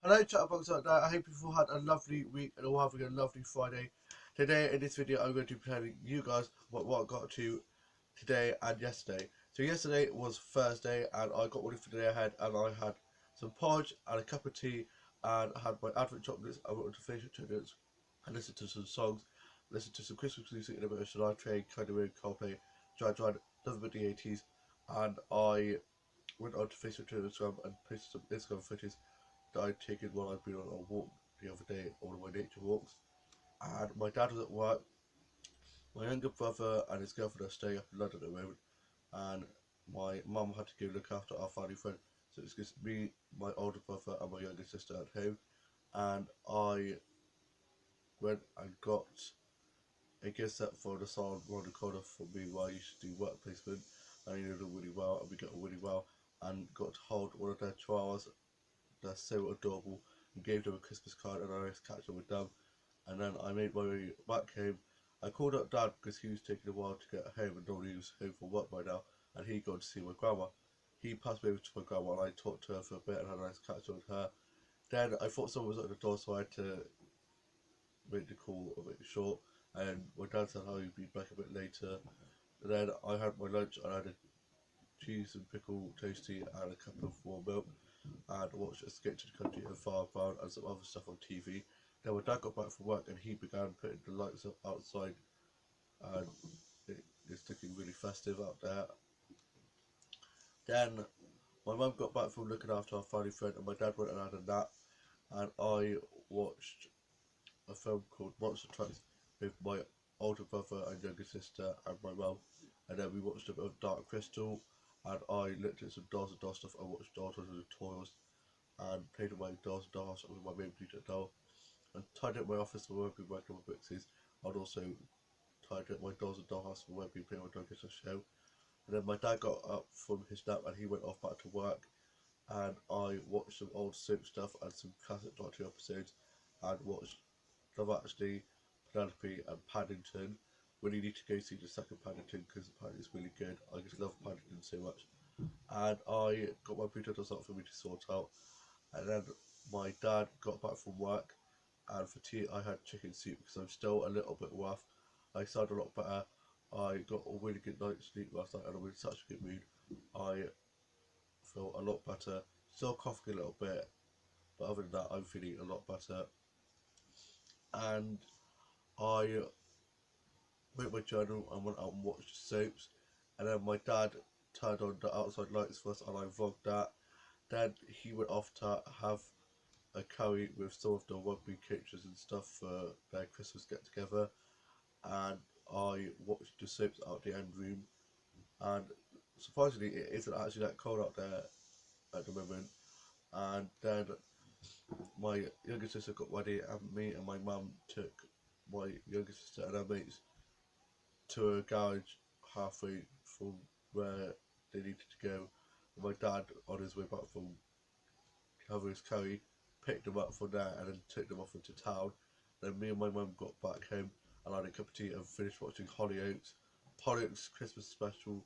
Hello chatterbox out there, I hope you've all had a lovely week and all having a lovely Friday. Today in this video I'm going to be telling you guys what I got to today and yesterday. So yesterday was Thursday and I got ready for the day ahead and I had some porridge and a cup of tea and I had my advent chocolates. I went to Facebook chocolates and listened to some songs, listened to some Christmas music in a bit of Shania Twain, Kind of Weird, Coldplay, Joy, nothing but the 80s, and I went on to Facebook to Instagram and posted some Instagram photos that I'd taken while I'd been on a walk the other day, one of my nature walks. And my dad was at work. My younger brother and his girlfriend are staying up in London at the moment, and my mum had to go look after our family friend. So it's just me, my older brother, and my younger sister at home. And I went and got a gift set for the salon around the corner for me where I used to do work placement. And he did it really well, and we got on really well, and got to hold one of their chihuahuas. They're so adorable, and gave them a Christmas card, and I was catching up with them. And then I made my way back home. I called up Dad because he was taking a while to get home and nobody was home from work by now, and he got to see my grandma. He passed me over to my grandma and I talked to her for a bit and had a nice catch up with her. Then I thought someone was at the door, so I had to make the call a bit short. And my dad said how he'd be back a bit later. And then I had my lunch and I had a cheese and pickle toasty and a cup of warm milk and watched Escape to the Country and Far Brown and some other stuff on TV. Then my dad got back from work and he began putting the lights up outside, and it's looking really festive out there. Then my mum got back from looking after our family friend and my dad went and had a nap, and I watched a film called Monster Trucks with my older brother and younger sister and my mum, and then we watched a bit of Dark Crystal, and I looked at some Dolls and Doll stuff. I watched Dolls and the Toys and played with my Dolls and Dolls with my main computer doll, and tied up my office for working working on books. I'd also tied up my Dolls and Dollhouse for working playing my Dog Gets a Show. And then my dad got up from his nap and he went off back to work, and I watched some old soap stuff and some classic Doctor Who episodes, and watched Love Actually, Penelope, and Paddington. Really need to go see the second Paddington because apparently it's really good. I just love Paddington so much. And I got my potatoes out for me to sort out. And then my dad got back from work, and for tea I had chicken soup because I'm still a little bit rough. I sound a lot better. I got a really good night's sleep last night and I'm in such a good mood. I feel a lot better. Still coughing a little bit, but other than that I'm feeling a lot better. And I wrote my journal and went out and watched soaps. And then my dad turned on the outside lights for us and I vlogged that. Then he went off to have a curry with some of the rugby coaches and stuff for their Christmas get together, and I watched the soaps out the end room. And surprisingly, it isn't actually that cold out there at the moment. And then my younger sister got ready, and me and my mum took my younger sister and her mates to a garage halfway from where they needed to go. And my dad, on his way back from having his curry, picked them up from there and then took them off into town. Then me and my mum got back home and I had a cup of tea and finished watching Hollyoaks. Hollyoaks Christmas special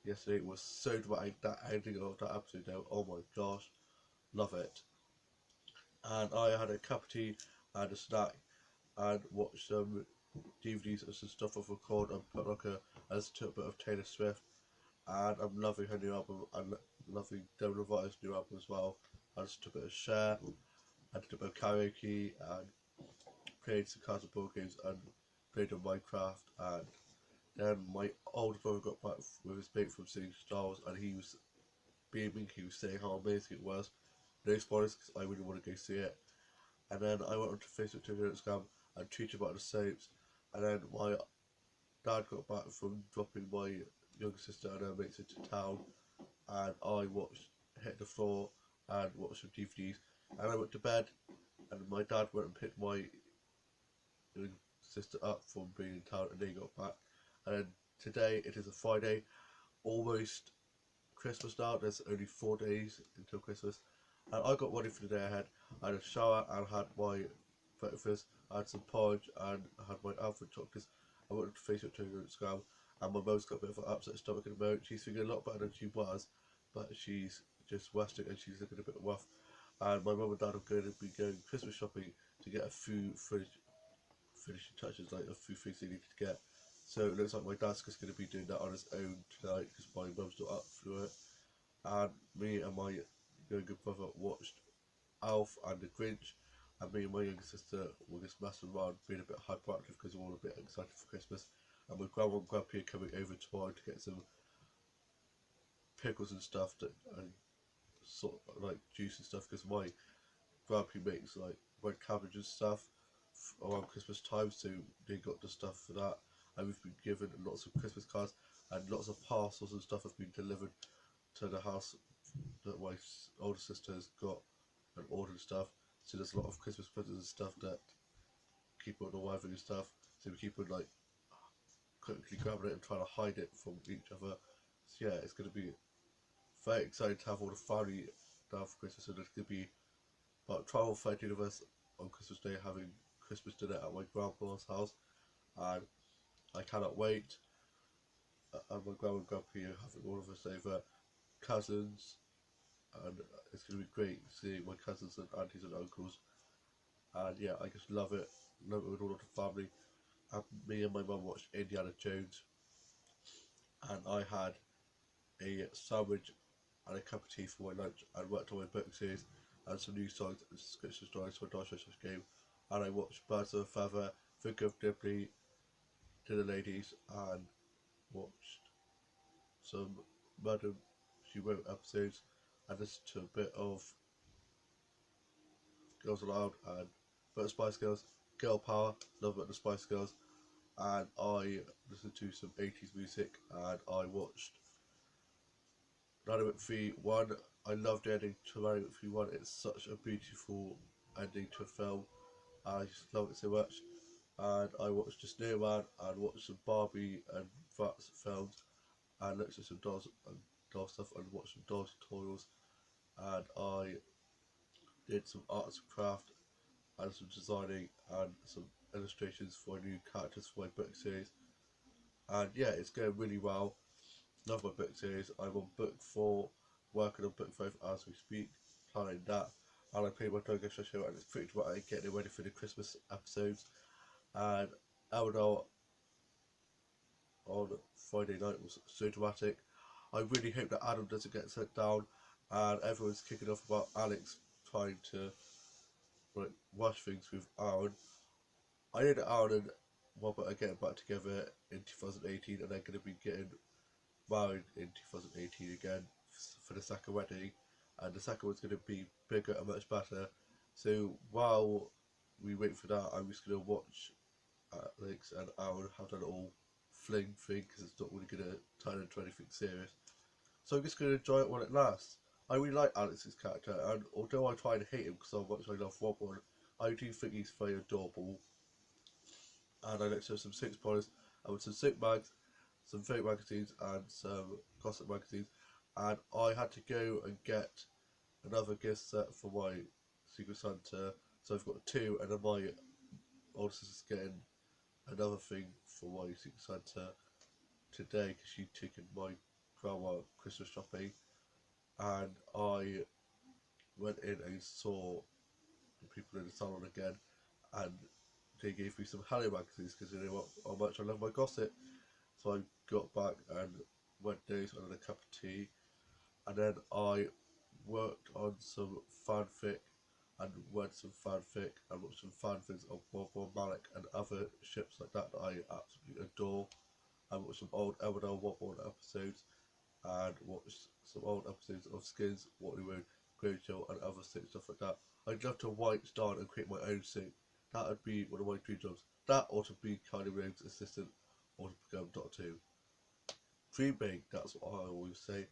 yesterday was so dramatic. That ending of that episode, though, oh my gosh, love it. And I had a cup of tea and a snack and watched some DVDs and some stuff off record and put like a as to a bit of Taylor Swift, and I'm loving her new album and loving Demi Lovato's new album as well. I just took a bit of Share, I did a bit of karaoke and played some cards and board games and played on Minecraft. And then my older brother got back with his mate from seeing Star Wars and he was beaming, he was saying how amazing it was. No spoilers because I really want to go see it. And then I went onto Facebook, Twitter, and Instagram and tweeted about the soaps. And then my dad got back from dropping my younger sister and her mates into town, and I watched Hit the Floor and watched some DVDs. And I went to bed, and my dad went and picked my younger sister up from being in town, and they got back. And then today it is a Friday, almost Christmas now. There's only 4 days until Christmas, and I got ready for the day ahead. I had a shower and had my breakfast. I had some porridge and I had my alpha chocolates. I went to Facebook, Twitter, and Instagram, and my mum's got a bit of an upset stomach at the moment. She's feeling a lot better than she was, but she's just resting and she's looking a bit rough. and my mum and dad are going to be going Christmas shopping to get a few finishing touches, like a few things they needed to get. So it looks like my dad's just going to be doing that on his own tonight because my mum's not up for it. And me and my younger brother watched Alf and the Grinch, and me and my younger sister were just messing around, being a bit hyperactive because we're all a bit excited for Christmas. And my grandma and grandpa are coming over tomorrow to get some pickles and stuff, and sort of like juice and stuff, because my grandpa makes like red cabbage and stuff around Christmas time, so they got the stuff for that. And we've been given lots of Christmas cards, and lots of parcels and stuff have been delivered to the house that my older sister has got and ordered stuff. So there's a lot of Christmas presents and stuff that keep on arriving and stuff. So we keep on like quickly grabbing it and trying to hide it from each other. So yeah, it's going to be very exciting to have all the family down for Christmas, and there's going to be about 12 or 13 of us on Christmas Day having Christmas dinner at my grandpa's house, and I cannot wait. And my grandma and grandpa are having all of us over, cousins, and it's going to be great seeing my cousins and aunties and uncles. And yeah, I just love it with all of the family. And me and my mum watched Indiana Jones, and I had a sandwich and a cup of tea for my lunch, and worked on my book series and some new songs and subscription stories for Dodge Game. And I watched Birds of a Feather, Think of Dibley, To the Ladies, and watched some Madam She Wrote episodes, and listened to a bit of Girls Aloud and But Spice Girls, Girl Power, love it, the Spice Girls, and I listened to some 80s music, and I watched Nine McPhee 1. I loved the ending to Nine McPhee 1. It's such a beautiful ending to a film. I just love it so much. And I watched The Snowman and watched some Barbie and Bratz films, and looked at some dolls and doll stuff, and watched some dolls tutorials, and I did some arts and craft and some designing and some illustrations for new characters for my book series. And yeah, it's going really well. Love my book series. I'm on book 4, working on book 5 as we speak, planning that. And I played my Dogo show, and it's pretty dramatic, getting ready for the Christmas episodes. And Eldar on Friday night was so dramatic. I really hope that Adam doesn't get sent down, and everyone's kicking off about Alex trying to like rush things with Aaron. I know that Aaron and Robert are getting back together in 2018, and they're going to be getting married in 2018 again for the second wedding, and the second one's going to be bigger and much better. So while we wait for that, I'm just going to watch Alex and Aaron have that little fling thing, because it's not really going to turn into anything serious. So I'm just going to enjoy it while it lasts. I really like Alex's character, and although I try to hate him because how much I love Robert, I do think he's very adorable. And I looked at some six pointers, and with some sick mags, some fake magazines, and some gossip magazines, and I had to go and get another gift set for my Secret Santa. So I've got two, and then my older sister's getting another thing for my Secret Santa today because she took in my grandma Christmas shopping, and I went in and saw the people in the salon again, and they gave me some Hello magazines because they know how much I love my gossip. So I got back and went those and had a cup of tea, and then I worked on some fanfic and read some fanfic and watched some fanfics of Bob Malik and other ships like that I absolutely adore. I watched some old Emmerdale Wobble episodes, and watched some old episodes of Skins, What We Wrote, Great Show, and other stuff like that. I'd love to write down and create my own sync. That would be one of my dream jobs. That or to be Kylie Minogue's assistant, or to become Doctor Who. Dream big, that's what I always say.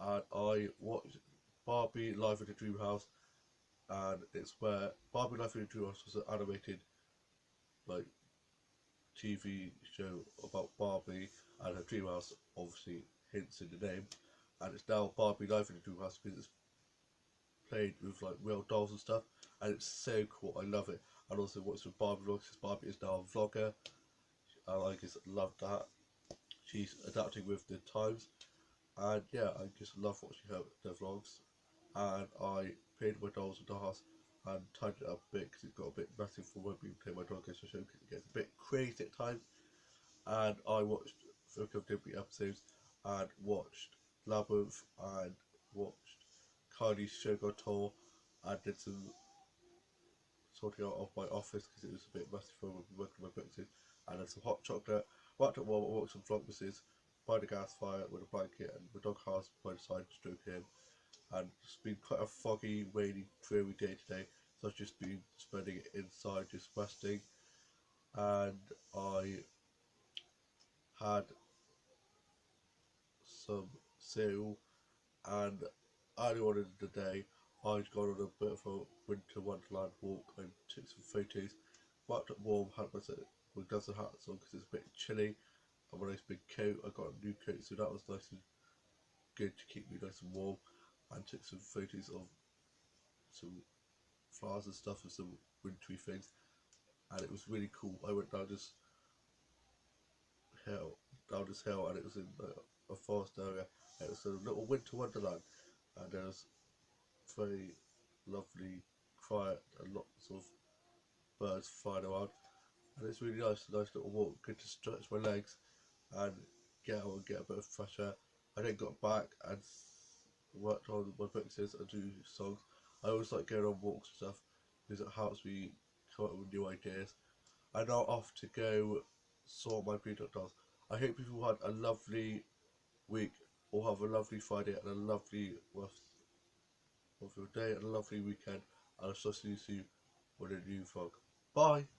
And I watched Barbie Live in the Dream House, and it's where Barbie Live in the Dream House was an animated like TV show about Barbie and her dream house, obviously hints in the name, and it's now Barbie Live in the Dream House because it's played with like real dolls and stuff, and it's so cool. I love it. And also watch some Barbie vlogs because Barbie is now a vlogger, and I just love that. She's adapting with the times, and yeah, I just love watching her vlogs. And I painted my dolls with the house and tidied it up a bit because it got a bit messy for when we play my dog goes to show. It gets a bit crazy at times. And I watched a couple of different episodes and watched Labyrinth and watched Kylie's Sugar Tour and did some sorting out of my office because it was a bit messy for working my books in, and then some hot chocolate. Wrapped up warm, I watched some vlogmases by the gas fire with a blanket and my dog house by the side stroking him. And it's been quite a foggy, rainy, dreary day today, so I've just been spending it inside just resting. And I had some cereal, and early on in the day I'd gone on a bit of a winter wonderland walk and took some photos. Wrapped up warm, had myself with gloves and hats on because it's a bit chilly, and when I was big coat I got a new coat, so that was nice and good to keep me nice and warm. And took some photos of some flowers and stuff and some wintry things, and it was really cool. I went hill, down this hill, and it was in a forest area. It was a little winter wonderland, and there was very lovely, quiet, and lots of birds flying around. And it's really nice, a nice little walk, good to stretch my legs and get out and get a bit of fresh air. I then got back and worked on my books and do songs. I always like going on walks and stuff because it helps me come up with new ideas. I'm now off to go sort my Peanut dolls. I hope you've had a lovely week, or have a lovely Friday and a lovely rest of your day and a lovely weekend. And I'll see you soon with a new vlog. Bye!